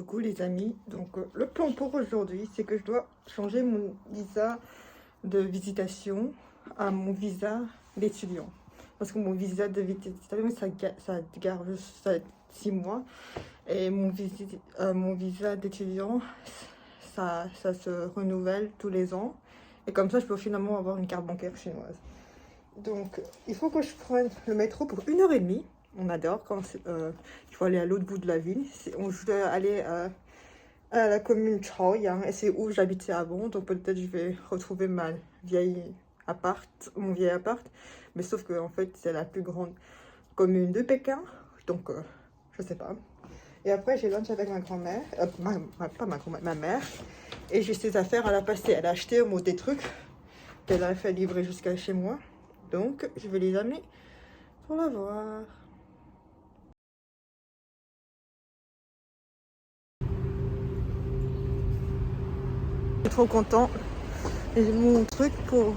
Coucou les amis, donc le plan pour aujourd'hui c'est que je dois changer mon visa de visitation à mon visa d'étudiant. Parce que mon visa de visitation ça garde ça 6 mois et mon visa d'étudiant ça se renouvelle tous les ans. Et comme ça je peux finalement avoir une carte bancaire chinoise. Donc il faut que je prenne le métro pour 1h30. On adore quand il faut aller à l'autre bout de la ville. Je dois aller à la commune Chaoyang et c'est où j'habitais avant. Donc peut-être je vais retrouver mon vieil appart. Mais sauf que en fait c'est la plus grande commune de Pékin. Donc je sais pas. Et après j'ai lunch avec ma grand-mère. Pas ma grand-mère, ma mère. Et j'ai ses affaires à la passer. Elle a acheté au mot des trucs qu'elle a fait livrer jusqu'à chez moi. Donc je vais les amener pour la voir. Je suis trop content. Et mon truc pour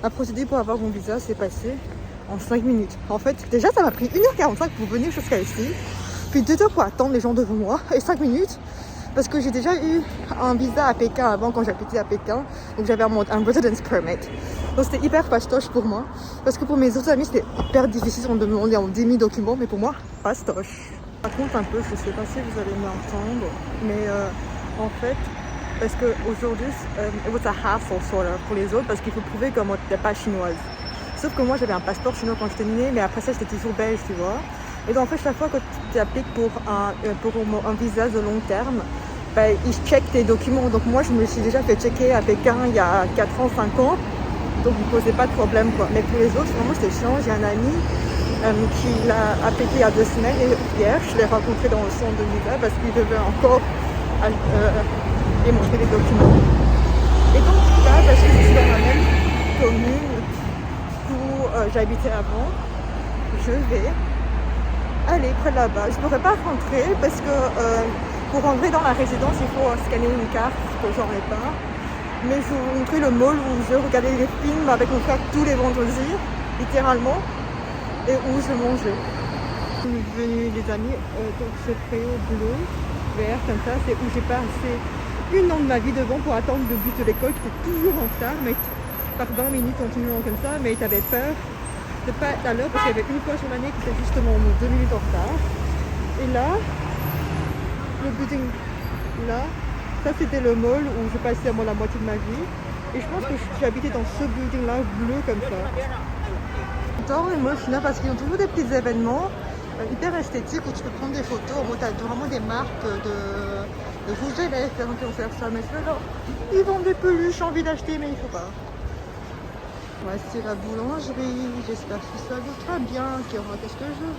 la procédure pour avoir mon visa s'est passé en 5 minutes. En fait, déjà ça m'a pris 1h45 pour venir jusqu'à ici. Puis 2 heures pour attendre les gens devant moi. Et 5 minutes parce que j'ai déjà eu un visa à Pékin avant quand j'habitais à Pékin. Donc j'avais un residence permit. Donc c'était hyper fastoche pour moi. Parce que pour mes autres amis c'était hyper difficile. On me demandait 10 000 documents. Mais pour moi, fastoche. Par contre un peu, je sais pas si vous allez m'entendre. Mais en fait... Parce qu'aujourd'hui, it was a hassle sort of pour les autres parce qu'il faut prouver qu'on n'était pas chinoise. Sauf que moi j'avais un passeport chinois quand j'étais née, mais après ça j'étais toujours belge, tu vois. Et donc en fait chaque fois que tu appliques pour un visa de long terme, ben, ils checkent tes documents. Donc moi je me suis déjà fait checker à Pékin il y a 4 ans, 5 ans. Donc il ne posait pas de problème quoi. Mais pour les autres, vraiment c'était chiant. J'ai un ami qui l'a appliqué il y a 2 semaines et hier je l'ai rencontré dans le centre de visa parce qu'il devait encore... et montrer les documents. Et donc là, parce que je suis dans la même commune où j'habitais avant, je vais aller près de là-bas. Je ne pourrais pas rentrer parce que pour rentrer dans la résidence, il faut scanner une carte que j'en ai pas. Mais je vais vous montrer le mall où je regardais les films avec mon frère tous les vendredis, littéralement, et où je mangeais. Je suis venue, les amis, donc ce préau bleu, vert, comme ça, c'est où j'ai passé une an de ma vie devant pour attendre le bus de l'école qui était toujours en retard, mais par 20 minutes continuant comme ça, mais tu avais peur de pas être à l'heure parce qu'il y avait une fois sur l'année qui était justement 2 minutes en retard. Et là, le building là, ça c'était le mall où je passais la moitié de ma vie. Et je pense que j'habitais dans ce building là bleu comme ça. J'adore les malls chinois parce qu'ils ont toujours des petits événements hyper esthétiques où tu peux prendre des photos. Tu as vraiment des marques de rouge à lèvres qui vont faire ça, mais ceux-là, ils vendent des peluches, j'ai envie d'acheter, mais il faut pas. Voici la boulangerie, j'espère que ça goûtera bien, qu'il y aura qu'est-ce que je veux.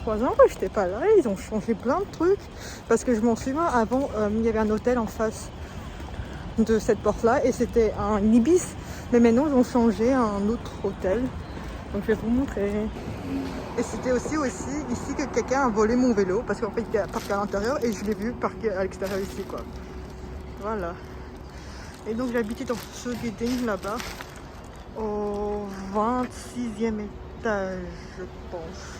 Ans que j'étais pas là, ils ont changé plein de trucs parce que je m'en souviens avant il y avait un hôtel en face de cette porte là et c'était un Ibis, mais maintenant ils ont changé à un autre hôtel, donc je vais vous montrer. Et c'était aussi ici que quelqu'un a volé mon vélo parce qu'en fait il était parqué à l'intérieur et je l'ai vu parqué à l'extérieur ici quoi. Voilà, et donc j'habitais dans ce building là-bas au 26e étage je pense.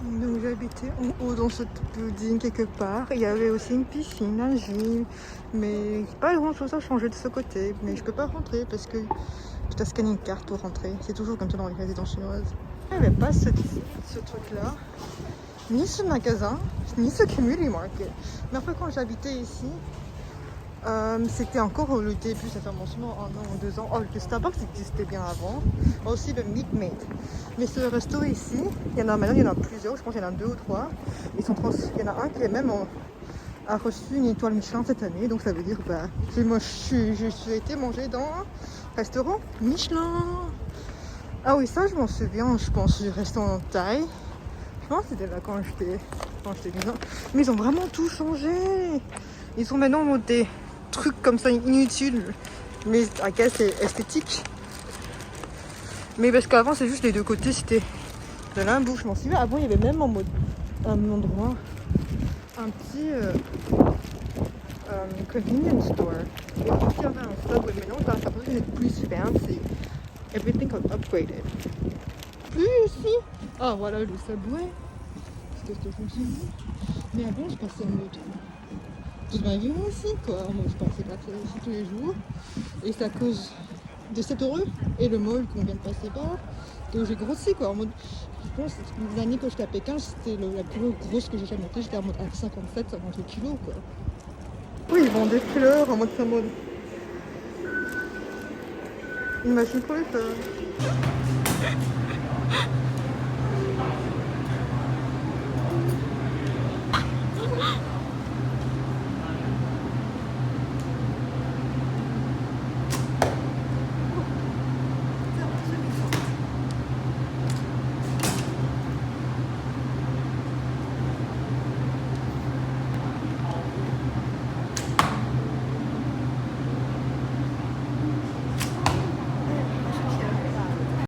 Donc j'habitais en haut dans ce building quelque part. Il y avait aussi une piscine, un gym, mais pas grand chose à changer de ce côté. Mais je peux pas rentrer parce que tu dois scanner une carte pour rentrer. C'est toujours comme ça dans les résidences chinoises. Il n'y avait pas ce truc là, ni ce magasin, ni ce community market. Mais après quand j'habitais ici, c'était encore le début, ça fait seulement 1 an ou 2 ans. Oh, le Starbucks existait bien avant. Aussi le Meat Mate. Mais ce resto ici, il y en a maintenant, il y en a plusieurs, je pense qu'il y en a 2 ou 3. Il y en a un qui est même a reçu une étoile Michelin cette année, donc ça veut dire bah je suis été manger dans un restaurant Michelin. Ah oui, ça je m'en souviens, je pense du restaurant en Thaï. Je pense que c'était là quand j'étais dedans. Mais ils ont vraiment tout changé. Ils sont maintenant des trucs comme ça inutiles, mais à quel c'est esthétique. Mais parce qu'avant c'est juste les deux côtés, c'était de l'un bout. Je m'en souviens, avant il y avait même un endroit un petit convenience store. Et ensuite il y avait un Subway, mais non, j'ai l'impression que c'est plus fancy. Everything got upgraded. Plus ici. Ah voilà le Subway. C'est ce que fonctionne. Mais avant je passais en mode toute ma vie ici quoi. En mode je passais pas ici tous les jours. Et c'est à cause de cet heureux et le mall qu'on vient de passer par que j'ai grossi quoi. En mode, je pense que l'année que j'étais à Pékin, c'était la plus grosse que j'ai jamais montée. J'étais en mode à 57, 58 kilos quoi. Oui, ils vendent des fleurs en mode c'est en mode une machine pour les fleurs.